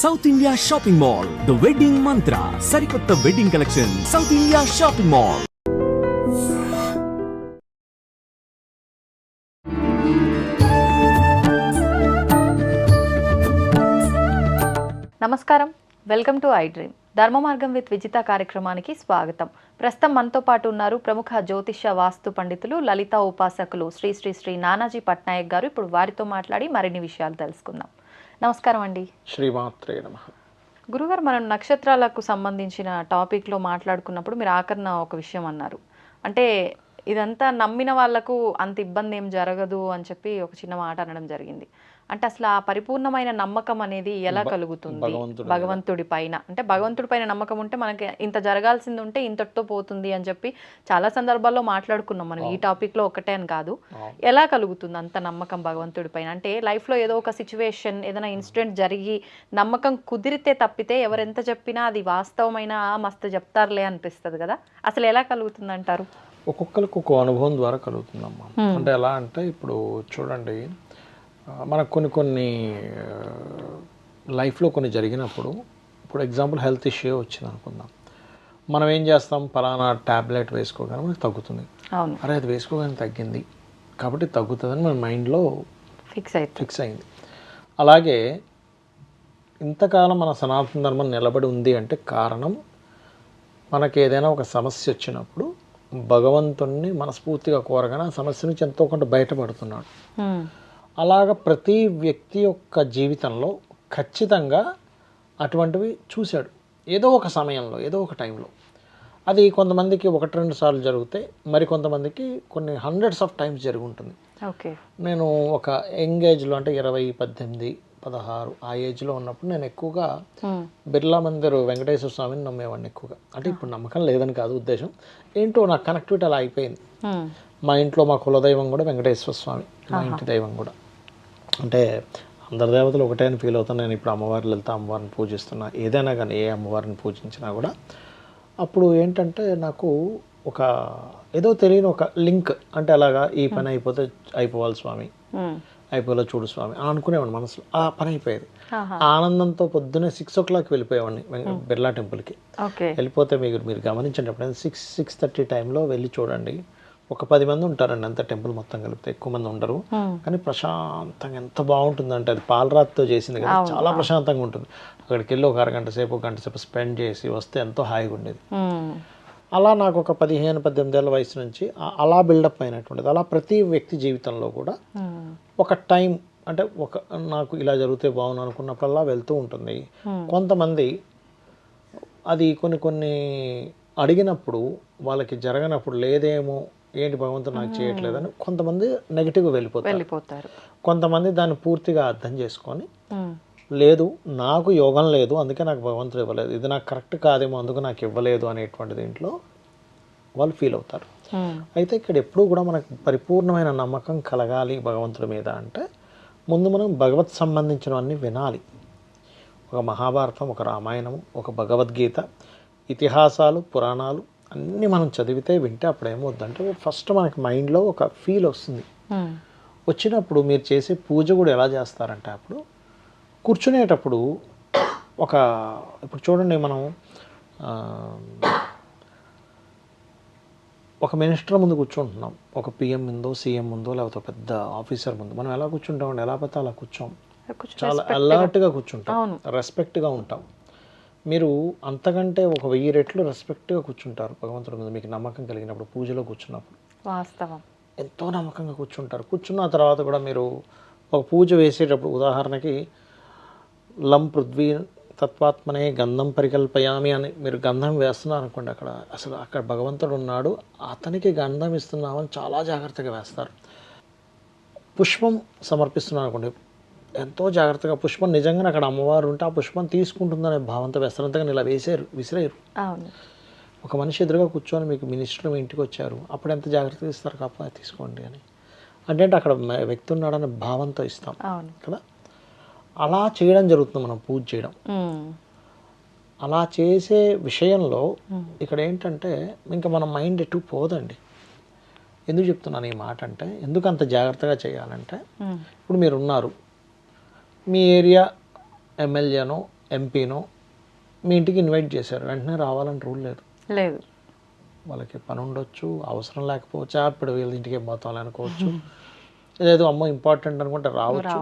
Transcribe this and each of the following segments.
South India shopping mall, the wedding మంత్ర, సరికొత్త wedding collection, south India shopping mall. నమస్కారం, welcome to I dream. ధర్మ మార్గం with Vijitha కార్యక్రమానికి స్వాగతం. ప్రస్తుతం మనతో పాటు ఉన్నారు ప్రముఖ జ్యోతిష్య వాస్తు పండితులు, లలిత ఉపాసకులు శ్రీ శ్రీ శ్రీ నానాజీ పట్నాయక్ గారు. ఇప్పుడు వారితో మాట్లాడి మరిన్ని విషయాలు తెలుసుకుందాం. నమస్కారం అండి. శ్రీమాత్రే నమః. గురుగారు, మనం నక్షత్రాలకు సంబంధించిన టాపిక్లో మాట్లాడుకున్నప్పుడు మీరు ఆఖరణ ఒక విషయం అన్నారు. అంటే ఇదంతా నమ్మిన వాళ్లకు అంత ఇబ్బంది ఏం జరగదు అని చెప్పి ఒక చిన్న మాట అనడం జరిగింది. అంటే అసలు ఆ పరిపూర్ణమైన నమ్మకం అనేది ఎలా కలుగుతుంది భగవంతుడి పైన? అంటే భగవంతుడి పైన నమ్మకం ఉంటే మనకి ఇంత జరగాల్సింది ఉంటే ఇంతటితో పోతుంది అని చెప్పి చాలా సందర్భాల్లో మాట్లాడుకున్నాం మనం. ఈ టాపిక్లో ఒకటే అని కాదు. ఎలా కలుగుతుంది అంత నమ్మకం భగవంతుడి పైన? అంటే లైఫ్లో ఏదో ఒక సిచ్యువేషన్, ఏదైనా ఇన్సిడెంట్ జరిగి నమ్మకం కుదిరితే తప్పితే ఎవరెంత చెప్పినా అది వాస్తవమైన మస్తు చెప్తారులే అనిపిస్తుంది కదా. అసలు ఎలా కలుగుతుంది అంటారు? ఒక్కొక్కరికి ఒక్కో అనుభవం ద్వారా కలుగుతుందమ్మా. అంటే ఎలా అంటే ఇప్పుడు చూడండి, మనకు కొన్ని లైఫ్లో కొన్ని జరిగినప్పుడు, ఇప్పుడు ఎగ్జాంపుల్ హెల్త్ ఇష్యూ వచ్చింది అనుకుందాం, మనం ఏం చేస్తాం, పలానా ట్యాబ్లెట్ వేసుకోగానే మనకు తగ్గుతుంది. అరే అది వేసుకోగానే తగ్గింది కాబట్టి తగ్గుతుందని మన మైండ్లో ఫిక్స్ అయింది. అలాగే ఇంతకాలం మన సనాతన ధర్మం నిలబడి ఉంది అంటే కారణం, మనకి ఏదైనా ఒక సమస్య వచ్చినప్పుడు భగవంతుణ్ణి మనస్ఫూర్తిగా కోరగానే ఆ సమస్య నుంచి ఎంతో కొంత బయటపడుతున్నాడు. అలాగ ప్రతి వ్యక్తి యొక్క జీవితంలో ఖచ్చితంగా అటువంటివి చూశాడు ఏదో ఒక సమయంలో, ఏదో ఒక టైంలో. అది కొంతమందికి 1-2 సార్లు జరిగితే, మరి కొంతమందికి కొన్ని హండ్రెడ్స్ ఆఫ్ టైమ్స్ జరిగి ఉంటుంది. నేను ఒక యంగ్ ఏజ్లో, అంటే 20, 18, 16 ఆ ఏజ్లో ఉన్నప్పుడు నేను ఎక్కువగా బిర్లా మందిర్ వెంకటేశ్వర స్వామిని నమ్మేవాడిని ఎక్కువగా. అంటే ఇప్పుడు నమ్మకం లేదని కాదు ఉద్దేశం, ఏంటో నాకు కనెక్టివిటీ అలా అయిపోయింది. మా ఇంట్లో మా కులదైవం కూడా వెంకటేశ్వర స్వామి, మా ఇంటి దైవం కూడా. అంటే అందరి దేవతలు ఒకటే అని ఫీల్ అవుతాను నేను. ఇప్పుడు అమ్మవారి లలిత అమ్మవారిని పూజిస్తున్నా, ఏదైనా కానీ ఏ అమ్మవారిని పూజించినా కూడా అప్పుడు ఏంటంటే నాకు ఒక ఏదో తెలియని ఒక లింక్. అంటే అలాగా ఈ పని అయిపోతే అయిపోవాలి స్వామి, అయిపోలే చూడు స్వామి అని అనుకునేవాడిని మనసులో. ఆ పని అయిపోయేది. ఆనందంతో పొద్దున్నే 6 o'clock వెళ్ళిపోయేవాడిని బిర్లా టెంపుల్కి. వెళ్ళిపోతే మీరు గమనించండి, ఎప్పుడైనా 6-6:30 టైంలో వెళ్ళి చూడండి, ఒక 10 మంది ఉంటారండి అంత టెంపుల్ మొత్తం కలిపితే, ఎక్కువ మంది ఉండరు. కానీ ప్రశాంతంగా ఎంత బాగుంటుందంటే, అది పాలరాతితో చేసింది కదా, చాలా ప్రశాంతంగా ఉంటుంది. అక్కడికి వెళ్ళి ఒక అరగంట సేపు, గంట సేపు స్పెండ్ చేసి వస్తే ఎంతో హాయిగా ఉండేది. అలా నాకు ఒక 15-18 ఏళ్ళ వయసు నుంచి అలా బిల్డప్ అయినటువంటిది. అలా ప్రతి వ్యక్తి జీవితంలో కూడా ఒక టైం, అంటే నాకు ఇలా జరిగితే బాగుంది అనుకున్నప్పుడల్లా వెళ్తూ ఉంటుంది. కొంతమంది అది కొన్ని అడిగినప్పుడు వాళ్ళకి జరగనప్పుడు, లేదేమో ఏంటి భగవంతుడు నాకు చేయట్లేదని కొంతమంది నెగిటివ్గా వెళ్ళిపోతారు. కొంతమంది దాన్ని పూర్తిగా అర్థం చేసుకొని, లేదు నాకు యోగం లేదు అందుకే నాకు భగవంతుడు ఇవ్వలేదు, ఇది నాకు కరెక్ట్ కాదేమో అందుకు నాకు ఇవ్వలేదు అనేటువంటి దీంట్లో వాళ్ళు ఫీల్ అవుతారు. అయితే ఇక్కడ ఎప్పుడూ కూడా మనకు పరిపూర్ణమైన నమ్మకం కలగాలి భగవంతుడి మీద అంటే, ముందు మనం భగవత్ సంబంధించినవన్నీ వినాలి. ఒక మహాభారతం, ఒక రామాయణం, ఒక భగవద్గీత, ఇతిహాసాలు, పురాణాలు అన్నీ మనం చదివితే వింటే అప్పుడు ఏమవుద్దంటే, ఫస్ట్ మనకి మైండ్లో ఒక ఫీల్ వస్తుంది. వచ్చినప్పుడు మీరు చేసే పూజ కూడా ఎలా చేస్తారంటే, అప్పుడు కూర్చునేటప్పుడు ఇప్పుడు చూడండి, మనం ఒక మినిస్టర్ ముందు కూర్చుంటున్నాం, ఒక పిఎం ముందో, సీఎం ముందో, లేకపోతే పెద్ద ఆఫీసర్ ముందు మనం ఎలా కూర్చుంటామండి, ఎలా పడితే అలా కూర్చోం. చాలా అలర్ట్గా కూర్చుంటాం, రెస్పెక్ట్గా ఉంటాం. మీరు అంతకంటే 1000 రెట్లు రెస్పెక్ట్గా కూర్చుంటారు భగవంతుడి మీద, మీకు నమ్మకం కలిగినప్పుడు. పూజలో కూర్చున్నప్పుడు వాస్తవం ఎంతో నమ్మకంగా కూర్చుంటారు. కూర్చున్న తర్వాత కూడా మీరు ఒక పూజ వేసేటప్పుడు, ఉదాహరణకి లం పృథ్వీ తత్వాత్మనే గంధం పరికల్పయామి అని మీరు గంధం వేస్తున్నారు అనుకోండి, అక్కడ భగవంతుడు ఉన్నాడు, అతనికి గంధం ఇస్తున్నామని చాలా జాగ్రత్తగా వేస్తారు. పుష్పం సమర్పిస్తున్నాను అనుకోండి, ఎంతో జాగ్రత్తగా, పుష్పం నిజంగానే అక్కడ అమ్మవారు ఉంటే ఆ పుష్పం తీసుకుంటుందనే భావంతో వేస్తారు, అంతగా ఇలా విసిరేరు. ఒక మనిషి ఎదురుగా కూర్చొని మీకు మినిస్టర్ మీ ఇంటికి వచ్చారు, అప్పుడు ఎంత జాగ్రత్తగా ఇస్తారు, కాపా తీసుకోండి అని. అంటే అక్కడ వ్యక్తి ఉన్నాడనే భావంతో ఇస్తాం కదా. అలా చేయడం జరుగుతుంది, మనం పూజ చేయడం. అలా చేసే విషయంలో ఇక్కడ ఏంటంటే, ఇంకా మన మైండ్ ఎటు పోదండి. ఎందుకు చెప్తున్నాను ఈ మాట అంటే, ఎందుకు అంత జాగ్రత్తగా చేయాలంటే, ఇప్పుడు మీరు ఉన్నారు, మీ ఏరియా ఎమ్మెల్యేనో ఎంపీనో మీ ఇంటికి ఇన్వైట్ చేశారు, వెంటనే రావాలని రూల్ లేదు. లేదు. వాళ్ళకి పని ఉండొచ్చు, అవసరం లేకపోవచ్చు, ఇప్పుడు వీళ్ళ ఇంటికి ఏం పోతాం అనుకోవచ్చు, ఏదో అమ్మో ఇంపార్టెంట్ అనుకుంటే రావచ్చు.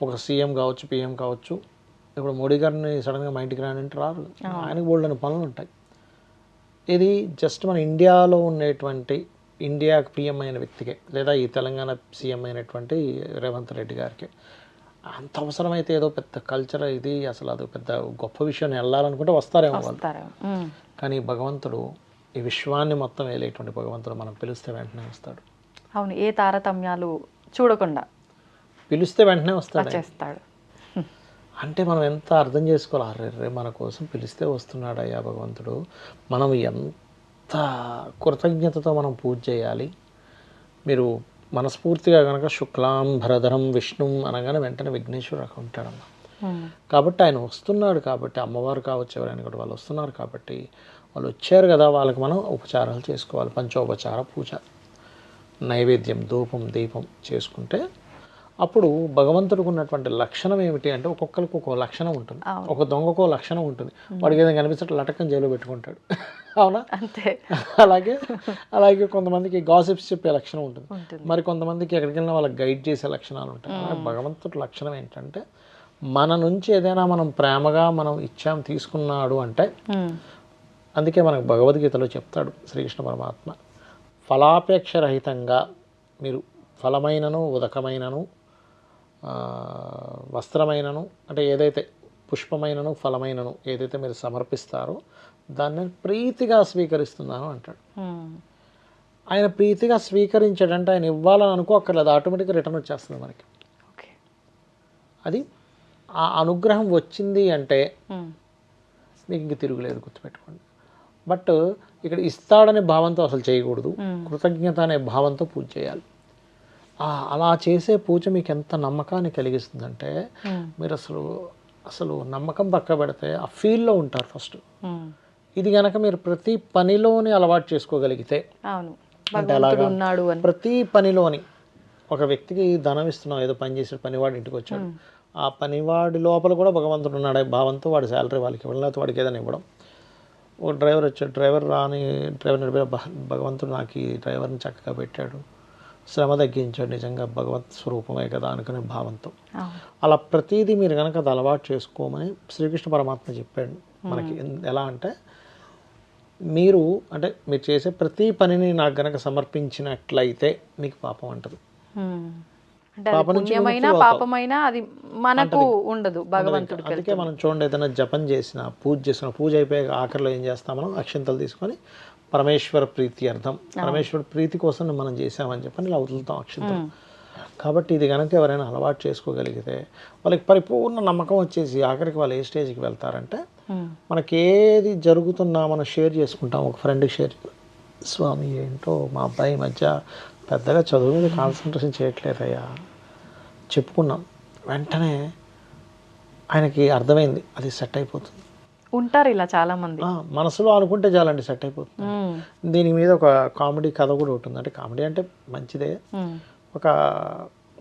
ఒక సీఎం కావచ్చు, పిఎం కావచ్చు. ఇప్పుడు మోడీ గారిని సడన్గా మా ఇంటికి రానంటే రారు, ఆయనకు బోల్డని పనులు ఉంటాయి. ఇది జస్ట్ మన ఇండియాలో ఉండేటువంటి ఇండియాకు పిఎం అయిన వ్యక్తికే, లేదా ఈ తెలంగాణ సీఎం అయినటువంటి రేవంత్ రెడ్డి గారికి అంత అవసరమైతే ఏదో పెద్ద కల్చర్ ఇది, అసలు అది పెద్ద గొప్ప విషయం వెళ్ళాలనుకుంటే వస్తారేమో వాళ్ళు. కానీ భగవంతుడు, ఈ విశ్వాన్ని మొత్తం వేలేటువంటి భగవంతుడు మనం పిలిస్తే వెంటనే వస్తాడు. అవును, ఏ తారతమ్యాలు చూడకుండా పిలిస్తే వెంటనే వస్తాడు. చేస్తాడు. అంటే మనం ఎంత అర్థం చేసుకోవాలి, అర్రే మన కోసం పిలిస్తే వస్తున్నాడు అయ్యా భగవంతుడు. మనం ఎంత కృతజ్ఞతతో మనం పూజ చేయాలి. మీరు మనస్ఫూర్తిగా కనుక శుక్లాం భరధరం విష్ణు అనగానే వెంటనే విఘ్నేశ్వరుడు ఉంటాడమ్మ. కాబట్టి ఆయన వస్తున్నాడు, కాబట్టి అమ్మవారు కావచ్చు ఎవరైనా కూడా వాళ్ళు వస్తున్నారు, కాబట్టి వాళ్ళు వచ్చారు కదా, వాళ్ళకి మనం ఉపచారాలు చేసుకోవాలి. పంచోపచార పూజ, నైవేద్యం, ధూపం, దీపం చేసుకుంటే అప్పుడు భగవంతుడికి ఉన్నటువంటి లక్షణం ఏమిటి అంటే, ఒక్కొక్కరికి ఒక్కో లక్షణం ఉంటుంది. ఒక దొంగకో లక్షణం ఉంటుంది, వాడికి ఏదైనా కనిపించట్టు లటకం జైలు పెట్టుకుంటాడు, అవునా? అంతే. అలాగే కొంతమందికి గాసిప్స్ చెప్పే లక్షణం ఉంటుంది, మరి కొంతమందికి ఎక్కడికి వెళ్ళినా వాళ్ళకి గైడ్ చేసే లక్షణాలు ఉంటాయి. భగవంతుడి లక్షణం ఏంటంటే, మన నుంచి ఏదైనా మనం ప్రేమగా మనం ఇచ్చాం, తీసుకున్నాడు అంటే, అందుకే మనకు భగవద్గీతలో చెప్తాడు శ్రీకృష్ణ పరమాత్మ, ఫలాపేక్ష రహితంగా మీరు ఫలమైనను ఉదకమైనను వస్త్రమైనను, అంటే ఏదైతే పుష్పమైనను ఫలమైనను ఏదైతే మీరు సమర్పిస్తారో దాన్ని ప్రీతిగా స్వీకరిస్తున్నాను అంటాడు. ఆయన ప్రీతిగా స్వీకరించాడంటే ఆయన ఇవ్వాలని అనుకోక్కర్లేదు, ఆటోమేటిక్గా రిటర్న్ వచ్చేస్తుంది మనకి. అది ఆ అనుగ్రహం వచ్చింది అంటే మీకు ఇంక తిరుగులేదు, గుర్తుపెట్టుకోండి. బట్ ఇక్కడ ఇస్తాడనే భావంతో అసలు చేయకూడదు, కృతజ్ఞత అనే భావంతో పూజ చేయాలి. అలా చేసే పూజ మీకు ఎంత నమ్మకాన్ని కలిగిస్తుందంటే, మీరు అసలు నమ్మకం పక్క పెడితే ఆ ఫీల్లో ఉంటారు ఫస్ట్. ఇది కనుక మీరు ప్రతి పనిలోని అలవాటు చేసుకోగలిగితే, అంటే అలాగా ప్రతి పనిలోని ఒక వ్యక్తికి ధనం ఇస్తున్నాం, ఏదో పని చేసే పనివాడు ఇంటికి వచ్చాడు, ఆ పనివాడి లోపల కూడా భగవంతుడు ఉన్నాడు భావంతో వాడి శాలరీ వాళ్ళకి ఇవ్వడం, లేకపోతే వాడికి ఏదైనా ఇవ్వడం. ఒక డ్రైవర్ వచ్చాడు, డ్రైవర్ నడిపే భగవంతుడు నాకు ఈ డ్రైవర్ని చక్కగా పెట్టాడు, శ్రమ తగ్గించాడు, నిజంగా భగవత్ స్వరూపమే కదా అనుకునే భావంతో. అలా ప్రతిదీ మీరు కనుక అది అలవాటు చేసుకోమని శ్రీకృష్ణ పరమాత్మ చెప్పాడు మనకి. ఎలా అంటే, మీరు చేసే ప్రతి పనిని నాకు గనక సమర్పించినట్లయితే మీకు పాపం అంటదు. పాపమైనా అది మనకు ఉండదు, భగవంతుడు. అందుకే మనం చూడండి, ఏదైనా జపం చేసిన పూజ అయిపోయాక ఆఖరిలో ఏం చేస్తాం, మనం అక్షంతలు తీసుకొని పరమేశ్వర ప్రీతి అర్థం, పరమేశ్వర ప్రీతి కోసం మనం చేసామని చెప్పని ఇలా వదులుతాం అక్షంతలు. కాబట్టి ఇది కనుక ఎవరైనా అలవాటు చేసుకోగలిగితే వాళ్ళకి పరిపూర్ణ నమ్మకం వచ్చేసి ఆఖరికి వాళ్ళు ఏ స్టేజ్కి వెళ్తారంటే, మనకి ఏది జరుగుతున్నా మనం షేర్ చేసుకుంటాం. ఒక ఫ్రెండ్కి షేర్, స్వామి ఏంటో మా అబ్బాయి మధ్య పెద్దగా చదువు మీద కాన్సన్ట్రేషన్ చేయట్లేదయ్యా చెప్పుకున్నాం, వెంటనే ఆయనకి అర్థమైంది, అది సెట్ అయిపోతుంది. ఉంటారు ఇలా చాలా మంది, మనసులో అనుకుంటే చాలండి సెట్ అయిపోతుంది. దీని మీద ఒక కామెడీ కథ కూడా ఉంటుంది, అంటే కామెడీ అంటే మంచిదే. ఒక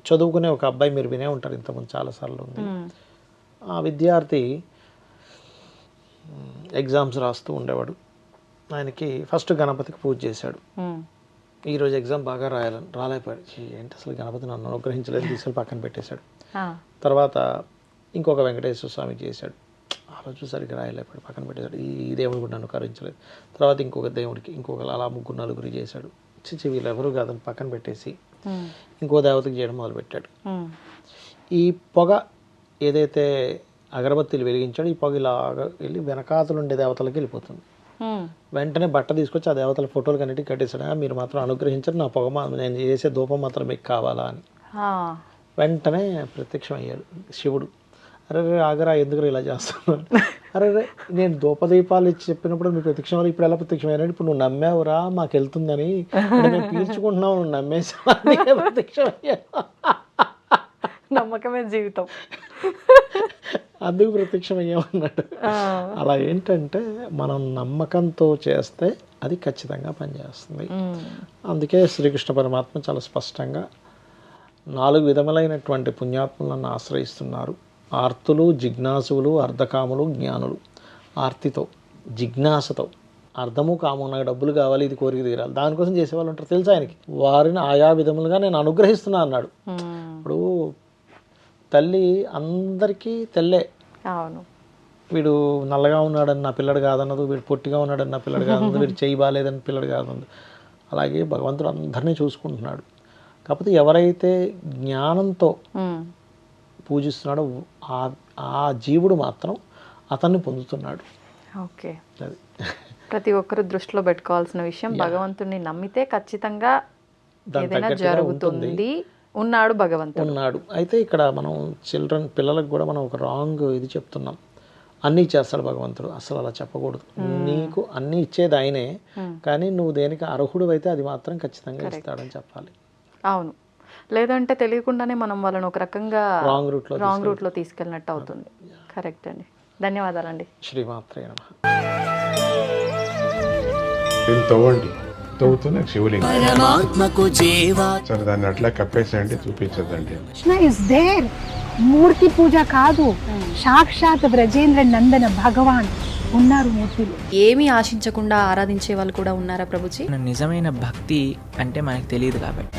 చదువుకునే ఒక అబ్బాయి, మీరు వినే ఉంటారు ఇంతకుముందు చాలాసార్లు ఉంది. ఆ విద్యార్థి ఎగ్జామ్స్ రాస్తూ ఉండేవాడు. ఆయనకి ఫస్ట్ గణపతికి పూజ చేశాడు. ఈరోజు ఎగ్జామ్ బాగా రాలేకపోయాడు. ఏంటి అసలు గణపతి నన్ను అనుగ్రహించలేదు, తీసుకెళ్ళి పక్కన పెట్టేశాడు. తర్వాత ఇంకొక వెంకటేశ్వర స్వామికి చేశాడు, ఆ రోజు సరిగ్గా రాయలేకపోయాడు, పక్కన పెట్టేశాడు. ఈ దేవుడు కూడా నన్ను కరించలేదు. తర్వాత ఇంకొక దేవుడికి, అలా ముగ్గురు నలుగురు చేశాడు. వీళ్ళు ఎవరు కాదని పక్కన పెట్టేసి ఇంకో దేవతకి చేయడం మొదలుపెట్టాడు. ఈ పొగ ఏదైతే అగరబత్తీలు వెలిగించాడో, ఈ పొగ ఇలాగా వెళ్ళి వెనకాతలు ఉండే దేవతలకి వెళ్ళిపోతుంది. వెంటనే బట్ట తీసుకొచ్చి ఆ దేవతల ఫోటోలు కన్నిటికి కట్టేశాడు. మీరు మాత్రం అనుగ్రహించారు, నా పొగ నేను చేసే ధూపం మాత్రం మీకు కావాలా అని. వెంటనే ప్రత్యక్షం అయ్యాడు శివుడు. అరే ఆగరా, ఎందుకు ఇలా చేస్తున్నాను? అరే నేను ధూపదీపాలు ఇచ్చి చెప్పినప్పుడు నువ్వు ప్రత్యక్షం వల్ల ఇప్పుడు ఎలా ప్రత్యక్షం అయ్యాడు? ఇప్పుడు నువ్వు నమ్మావురా మాకు వెళ్తుందని, మేము పీల్చుకుంటున్నావు, నువ్వు నమ్మేసా, ప్రత్యక్షం అయ్యాను. నమ్మకమే జీవితం, అందుకు ప్రత్యక్షం అయ్యామన్నాడు. అలా ఏంటంటే మనం నమ్మకంతో చేస్తే అది ఖచ్చితంగా పనిచేస్తుంది. అందుకే శ్రీకృష్ణ పరమాత్మ చాలా స్పష్టంగా 4 విధములైనటువంటి పుణ్యాత్ములను ఆశ్రయిస్తున్నారు. ఆర్తులు, జిజ్ఞాసులు, అర్ధకాములు, జ్ఞానులు. ఆర్తితో, జిజ్ఞాసతో, అర్థము కాము, నాకు డబ్బులు కావాలి, ఇది కోరిక తీరాలి, దానికోసం చేసేవాళ్ళు ఉంటారు తెలుసు ఆయనకి. వారిని ఆయా విధములుగా నేను అనుగ్రహిస్తున్నా అన్నాడు. ఇప్పుడు తల్లి అందరికీ తెల్లే. అవును. వీడు నల్లగా ఉన్నాడని నా పిల్లడు కాదన్నదు, వీడు పొట్టిగా ఉన్నాడని నా పిల్లడు కాదన్నదు, వీడు చేయి బాగాలేదని పిల్లడు కాదన్నదు. అలాగే భగవంతుడు అందరినీ చూసుకుంటున్నాడు. కాకపోతే ఎవరైతే జ్ఞానంతో పూజిస్తున్నాడో ఆ జీవుడు మాత్రం అతన్ని పొందుతున్నాడు. ఓకే. అది ప్రతి ఒక్కరు దృష్టిలో పెట్టుకోవాల్సిన విషయం, భగవంతుడిని నమ్మితే ఖచ్చితంగా దాని ఏదైనా తగ్గట్టుగా జరుగుతుంది. ఉన్నాడు భగవంతుడు. ఉన్నాడు. అయితే ఇక్కడ మనం పిల్లలకు కూడా మనం ఒక రాంగ్ ఇది చెప్తున్నాం. అన్నీ చేస్తాడు భగవంతుడు, అసలు అలా చెప్పకూడదు. నీకు అన్నీ ఇచ్చేది ఆయనే, కానీ నువ్వు దేనికి అర్హుడు అయితే అది మాత్రం ఖచ్చితంగా ఇస్తాడని చెప్పాలి. అవును, లేదంటే తెలియకుండానే మనం వాళ్ళని ఒక రకంగా రాంగ్ రూట్లో తీసుకెళ్ళినట్టు అవుతుంది. కరెక్ట్ అండి, ధన్యవాదాలండి. శ్రీమాత్రే నమః. దీన్ని తవ్వండి, తవ్వుతూనే శివలింగం. సరే దాన్ని అట్లా కప్పేసేయండి, చూపించదండి. Krishna is there. మూర్తి పూజ కాదు, సాక్షాత్ బ్రజేంద్ర నందన భగవాన్ ఉన్నారు మూర్తిలో. ఏమీ ఆశించకుండా ఆరాధించే వాళ్ళు కూడా ఉన్నారా ప్రభుజీ? నిజమైన భక్తి అంటే మనకు తెలియదు కాబట్టి